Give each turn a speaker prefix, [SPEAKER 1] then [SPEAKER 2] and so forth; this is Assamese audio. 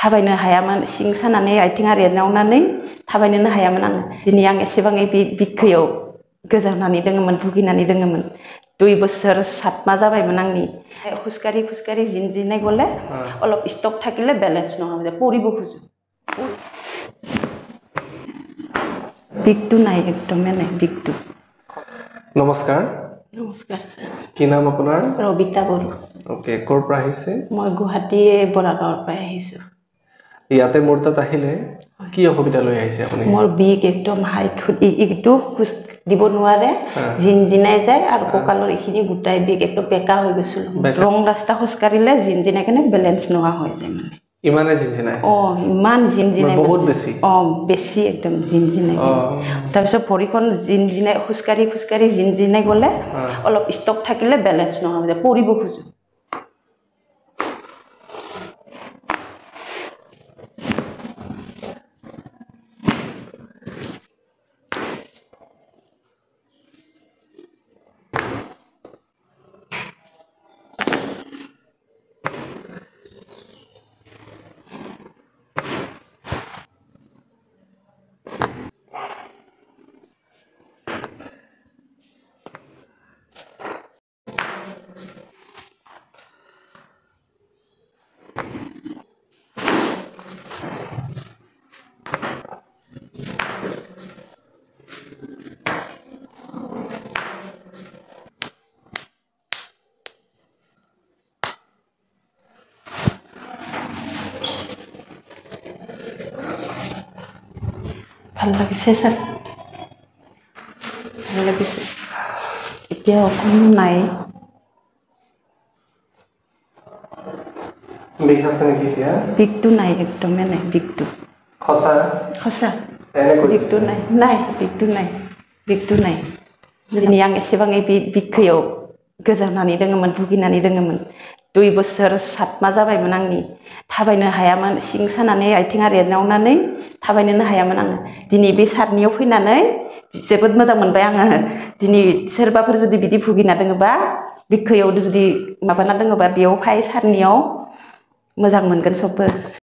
[SPEAKER 1] थाबायनो हायामोन सिं सानानै आथिङा रेनावनानै थाबायनोनो हायामोन आङो दिनै आं एसेबाङै बे बिखोयाव गोजावनानै दोङोमोन भुगिनानै दोङोमन 2 बोसोर 7 माह जाबायमोन आंनि खुसकारि जिनजिनाय गले अलप स्टक থাকিলে বেলেন্স নহয় যে পৰিব খুজো বিকটো নাই একদমে নাই বিকটো
[SPEAKER 2] নমস্কাৰ
[SPEAKER 1] নমস্কাৰ স্যাৰ
[SPEAKER 2] কি নাম আপোনাৰ
[SPEAKER 1] ৰবিতা বড়ো
[SPEAKER 2] ওকে কৰ পৰা আহিছে
[SPEAKER 1] মই গুৱাহাটী বৰাগাঁৱৰ পৰা আহিছো
[SPEAKER 2] ইয়াতে মোৰ তাত আহিলে কি অসুবিধা লৈ আহিছে আপুনি
[SPEAKER 1] মোৰ বিক একদম হাইট ইটো খুজ দিব নোৱাৰে জিনজিনাই যায় আৰু ককালৰ এখিনি গুটাই বিক একদম বেকা হৈ গৈছিল ৰং ৰাস্তা খুজকাৰিলে জিনজিনাই কেনে বেলেন্স নোহোৱা হৈ যায় মানে
[SPEAKER 2] ইমানে জিনজিনাই
[SPEAKER 1] ইমান জিনজিনাই
[SPEAKER 2] বহুত বেছি
[SPEAKER 1] বেছি একদম জিনজিনাই তাৰপিছত ভৰিখন জিনজিনাই খুজকাৰি জিনজিনাই গলে অলপ ষ্টক থাকিলে বেলেন্স নোহোৱা হৈ যায় পৰিব খুজো ভাল লাগিছে স্যার ভাল লাগিছে এতিয়া অকণো নাই
[SPEAKER 2] বিষ আছে নেকি এতিয়া
[SPEAKER 1] বিকটো নাই একদমে নাই বিকটো
[SPEAKER 2] খসা
[SPEAKER 1] বিকটো নাই বিকটো নাই दिनै आं एसेबाङै बे बिखोयाव गोजावनानै दोङोमोन भुगिनानै दोङोमन 2 बोसोर 7 माह जाबायमोन आंनि थाबायनो हायामोन सिं सानानै आथिङा रेनावनानै थाबायनोनो हायामोन आङो दिनै बे सारनियाव फैनानै जोबोद मोजां मोनबाय आङो दिनै सोरबाफोर जुदि बिदि भुगिना दोङोबा बिखोयाव जुदि माबाना दोङोबा बेयाव फाय सारनियाव मोजां मोनगोन सबबो